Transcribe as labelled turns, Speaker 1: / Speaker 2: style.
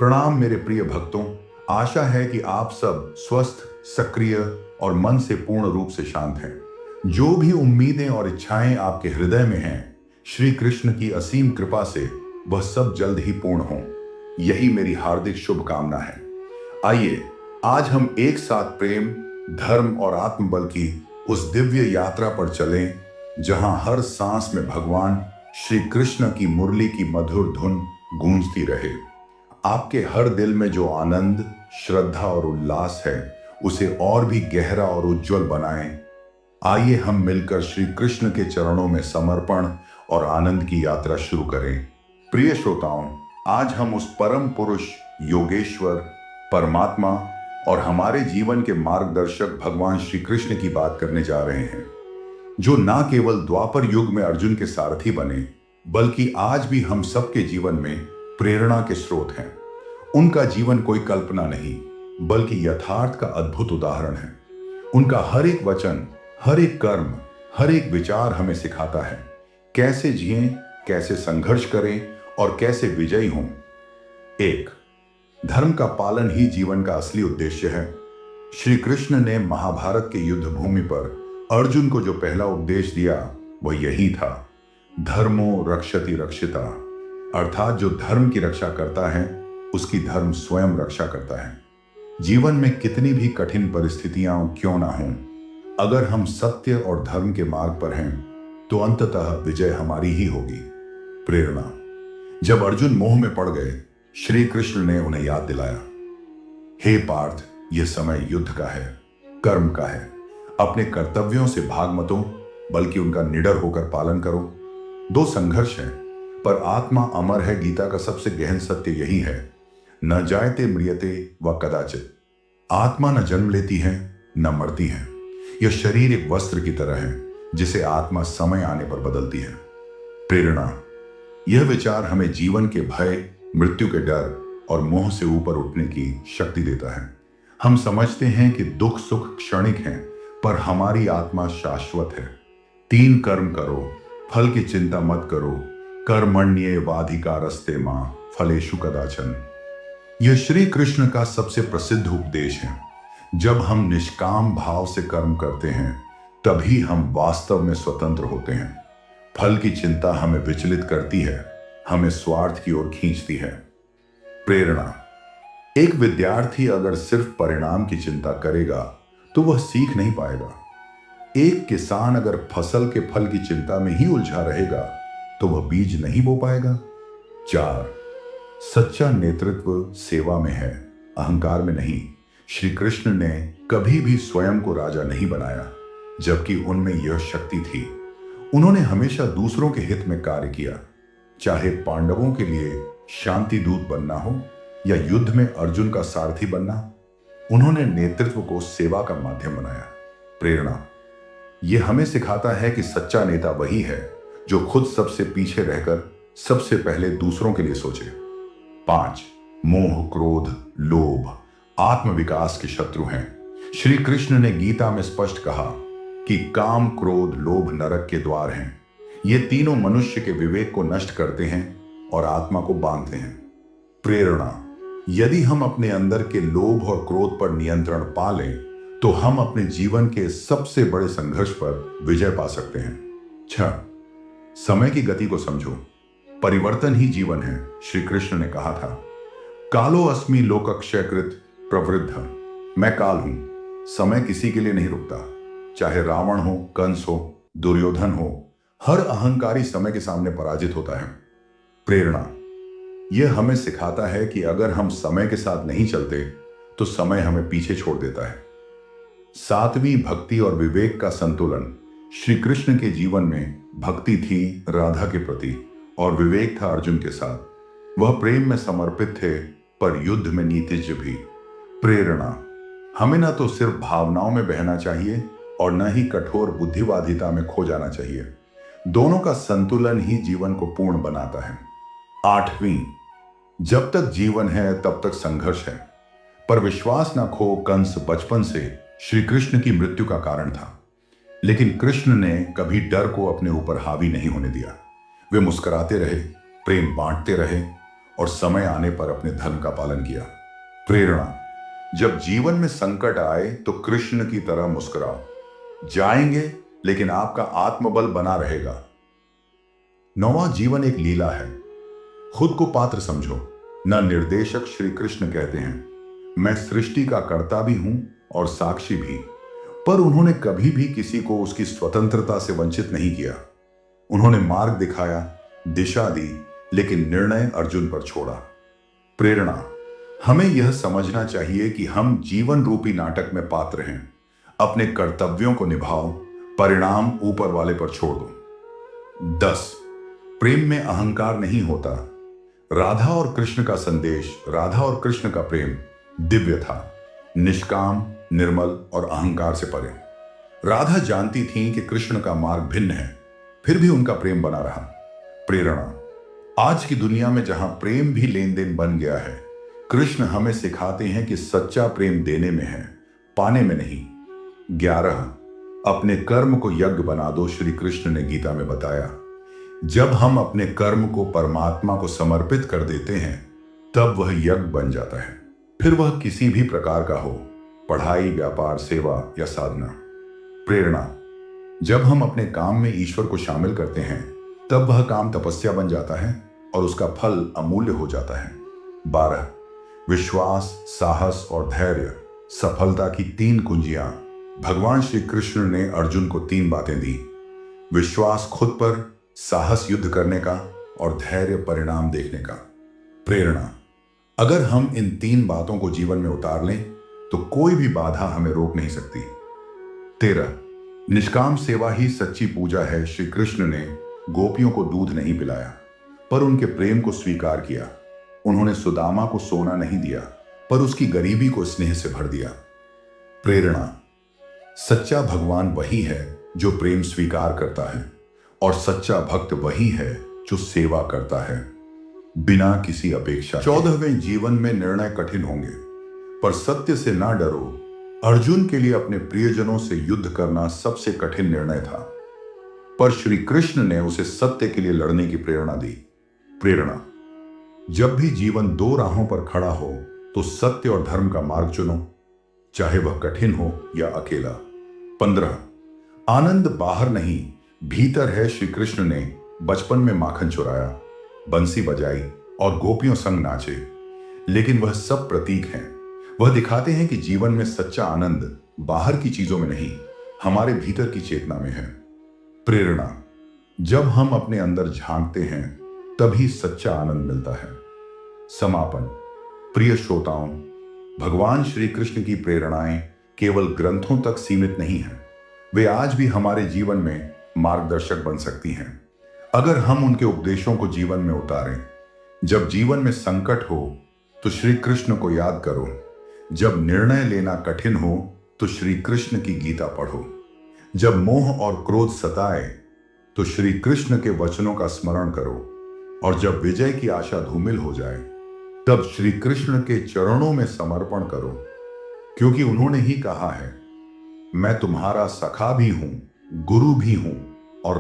Speaker 1: प्रणाम मेरे प्रिय भक्तों। आशा है कि आप सब स्वस्थ, सक्रिय और मन से पूर्ण रूप से शांत हैं। जो भी उम्मीदें और इच्छाएं आपके हृदय में हैं, श्री कृष्ण की असीम कृपा से वह सब जल्द ही पूर्ण हों। यही मेरी हार्दिक शुभकामना है। आइए आज हम एक साथ प्रेम, धर्म और आत्मबल की उस दिव्य यात्रा पर चलें, जहां हर सांस में भगवान श्री कृष्ण की मुरली की मधुर धुन गूंजती रहे। आपके हर दिल में जो आनंद, श्रद्धा और उल्लास है, उसे और भी गहरा और उज्जवल बनाएं। आइए हम मिलकर श्री कृष्ण के चरणों में समर्पण और आनंद की यात्रा शुरू करें। प्रिय श्रोताओं, आज हम उस परम पुरुष, योगेश्वर, परमात्मा और हमारे जीवन के मार्गदर्शक भगवान श्री कृष्ण की बात करने जा रहे हैं, जो ना केवल द्वापर युग में अर्जुन के सारथी बने, बल्कि आज भी हम सबके जीवन में प्रेरणा के स्रोत हैं। उनका जीवन कोई कल्पना नहीं, बल्कि यथार्थ का अद्भुत उदाहरण है। उनका हर एक वचन, हर एक कर्म, हर एक विचार हमें सिखाता है कैसे जिएं, कैसे संघर्ष करें और कैसे विजयी हों। एक, धर्म का पालन ही जीवन का असली उद्देश्य है। श्री कृष्ण ने महाभारत के युद्ध भूमि पर अर्जुन को जो पहला उपदेश दिया, वह यही था, धर्मो रक्षति रक्षिता, अर्थात जो धर्म की रक्षा करता है, उसकी धर्म स्वयं रक्षा करता है। जीवन में कितनी भी कठिन परिस्थितियां क्यों ना हों, अगर हम सत्य और धर्म के मार्ग पर हैं, तो अंततः विजय हमारी ही होगी। प्रेरणा। जब अर्जुन मोह में पड़ गए, श्री कृष्ण ने उन्हें याद दिलाया, हे पार्थ, यह समय युद्ध का है, कर्म का है। अपने कर्तव्यों से भाग मतो, बल्कि उनका निडर होकर पालन करो। दो संघर्ष हैं, पर आत्मा अमर है। गीता का सबसे गहन सत्य यही है, न जायते म्रियते व कदाचित। आत्मा न जन्म लेती है, न मरती है। यह शरीर एक वस्त्र की तरह है, जिसे आत्मा समय आने पर बदलती है। प्रेरणा। यह विचार हमें जीवन के भय, मृत्यु के डर और मोह से ऊपर उठने की शक्ति देता है। हम समझते हैं कि दुख सुख क्षणिक हैं, पर हमारी आत्मा शाश्वत है। 3 कर्म करो, फल की चिंता मत करो, कर्मण्येवाधिकारस्ते मां फलेषु कदाचन। यह श्री कृष्ण का सबसे प्रसिद्ध उपदेश है। जब हम निष्काम भाव से कर्म करते हैं, तभी हम वास्तव में स्वतंत्र होते हैं। फल की चिंता हमें विचलित करती है, हमें स्वार्थ की ओर खींचती है। प्रेरणा। एक विद्यार्थी अगर सिर्फ परिणाम की चिंता करेगा, तो वह सीख नहीं पाएगा। एक किसान अगर फसल के फल की चिंता में ही उलझा रहेगा, तो वह बीज नहीं बो पाएगा। 4, सच्चा नेतृत्व सेवा में है, अहंकार में नहीं। श्री कृष्ण ने कभी भी स्वयं को राजा नहीं बनाया, जबकि उनमें यह शक्ति थी। उन्होंने हमेशा दूसरों के हित में कार्य किया, चाहे पांडवों के लिए शांति दूत बनना हो या युद्ध में अर्जुन का सारथी बनना। उन्होंने नेतृत्व को सेवा का माध्यम बनाया। प्रेरणा। यह हमें सिखाता है कि सच्चा नेता वही है जो खुद सबसे पीछे रहकर सबसे पहले दूसरों के लिए सोचे। 5, मोह, क्रोध, लोभ आत्मविकास के शत्रु हैं। श्री कृष्ण ने गीता में स्पष्ट कहा कि काम, क्रोध, लोभ नरक के द्वार हैं। ये तीनों मनुष्य के विवेक को नष्ट करते हैं और आत्मा को बांधते हैं। प्रेरणा। यदि हम अपने अंदर के लोभ और क्रोध पर नियंत्रण पा लें, तो हम अपने जीवन के सबसे बड़े संघर्ष पर विजय पा सकते हैं। 6, समय की गति को समझो, परिवर्तन ही जीवन है। श्री कृष्ण ने कहा था, कालो अस्मि लोकक्षयकृत प्रवृद्ध। मैं काल हूं, समय किसी के लिए नहीं रुकता। चाहे रावण हो, कंस हो, दुर्योधन हो, हर अहंकारी समय के सामने पराजित होता है। प्रेरणा। यह हमें सिखाता है कि अगर हम समय के साथ नहीं चलते, तो समय हमें पीछे छोड़ देता है। 7वीं, भक्ति और विवेक का संतुलन। श्री कृष्ण के जीवन में भक्ति थी राधा के प्रति और विवेक था अर्जुन के साथ। वह प्रेम में समर्पित थे, पर युद्ध में नीतिज्ञ भी। प्रेरणा। हमें न तो सिर्फ भावनाओं में बहना चाहिए और न ही कठोर बुद्धिवादिता में खो जाना चाहिए। दोनों का संतुलन ही जीवन को पूर्ण बनाता है। 8वीं, जब तक जीवन है तब तक संघर्ष है, पर विश्वास न खो। कंस बचपन से श्री कृष्ण की मृत्यु का कारण था, लेकिन कृष्ण ने कभी डर को अपने ऊपर हावी नहीं होने दिया। वे मुस्कुराते रहे, प्रेम बांटते रहे और समय आने पर अपने धर्म का पालन किया। प्रेरणा, जब जीवन में संकट आए तो कृष्ण की तरह मुस्कुराओ। जाएंगे, लेकिन आपका आत्मबल बना रहेगा। 9वां, जीवन एक लीला है। खुद को पात्र समझो। न निर्देशक श्री कृष्ण कहते हैं, मैं सृष्टि का कर्ता भी हूं और साक्षी भी। पर उन्होंने कभी भी किसी को उसकी स्वतंत्रता से वंचित नहीं किया। उन्होंने मार्ग दिखाया, दिशा दी, लेकिन निर्णय अर्जुन पर छोड़ा। प्रेरणा, हमें यह समझना चाहिए कि हम जीवन रूपी नाटक में पात्र हैं। अपने कर्तव्यों को निभाओ, परिणाम ऊपर वाले पर छोड़ दो। 10, प्रेम में अहंकार नहीं होता। राधा और कृष्ण का संदेश, राधा और कृष्ण का प्रेम दिव्य था, निष्काम, निर्मल और अहंकार से परे। राधा जानती थी कि कृष्ण का मार्ग भिन्न है, फिर भी उनका प्रेम बना रहा। प्रेरणा, आज की दुनिया में जहां प्रेम भी लेन देन बन गया है, कृष्ण हमें सिखाते हैं कि सच्चा प्रेम देने में है, पाने में नहीं। 11, अपने कर्म को यज्ञ बना दो। श्री कृष्ण ने गीता में बताया, जब हम अपने कर्म को परमात्मा को समर्पित कर देते हैं, तब वह यज्ञ बन जाता है। फिर वह किसी भी प्रकार का हो, पढ़ाई, व्यापार, सेवा या साधना। प्रेरणा, जब हम अपने काम में ईश्वर को शामिल करते हैं, तब वह काम तपस्या बन जाता है और उसका फल अमूल्य हो जाता है। 12, विश्वास, साहस और धैर्य सफलता की 3 कुंजियां। भगवान श्री कृष्ण ने अर्जुन को 3 बातें दी, विश्वास खुद पर, साहस युद्ध करने का और धैर्य परिणाम देखने का। प्रेरणा, अगर हम इन 3 बातों को जीवन में उतार लें तो कोई भी बाधा हमें रोक नहीं सकती। 13, निष्काम सेवा ही सच्ची पूजा है। श्री कृष्ण ने गोपियों को दूध नहीं पिलाया, पर उनके प्रेम को स्वीकार किया। उन्होंने सुदामा को सोना नहीं दिया, पर उसकी गरीबी को स्नेह से भर दिया। प्रेरणा, सच्चा भगवान वही है जो प्रेम स्वीकार करता है, और सच्चा भक्त वही है जो सेवा करता है बिना किसी अपेक्षा। 14वें, जीवन में निर्णय कठिन होंगे, पर सत्य से ना डरो। अर्जुन के लिए अपने प्रियजनों से युद्ध करना सबसे कठिन निर्णय था, पर श्री कृष्ण ने उसे सत्य के लिए लड़ने की प्रेरणा दी। प्रेरणा, जब भी जीवन 2 राहों पर खड़ा हो तो सत्य और धर्म का मार्ग चुनो, चाहे वह कठिन हो या अकेला। 15, आनंद बाहर नहीं, भीतर है। श्री कृष्ण ने बचपन में माखन चुराया, बंसी बजाई और गोपियों संग नाचे, लेकिन वह सब प्रतीक हैं। वह दिखाते हैं कि जीवन में सच्चा आनंद बाहर की चीजों में नहीं, हमारे भीतर की चेतना में है। प्रेरणा, जब हम अपने अंदर झांकते हैं, तभी सच्चा आनंद मिलता है। समापन। प्रिय श्रोताओं, भगवान श्री कृष्ण की प्रेरणाएं केवल ग्रंथों तक सीमित नहीं हैं, वे आज भी हमारे जीवन में मार्गदर्शक बन सकती हैं, अगर हम उनके उपदेशों को जीवन में उतारें। जब जीवन में संकट हो तो श्री कृष्ण को याद करो, जब निर्णय लेना कठिन हो तो श्री कृष्ण की गीता पढ़ो, जब मोह और क्रोध सताए तो श्री कृष्ण के वचनों का स्मरण करो, और जब विजय की आशा धूमिल हो जाए तब श्री कृष्ण के चरणों में समर्पण करो, क्योंकि उन्होंने ही कहा है, मैं तुम्हारा सखा भी हूं, गुरु भी हूं और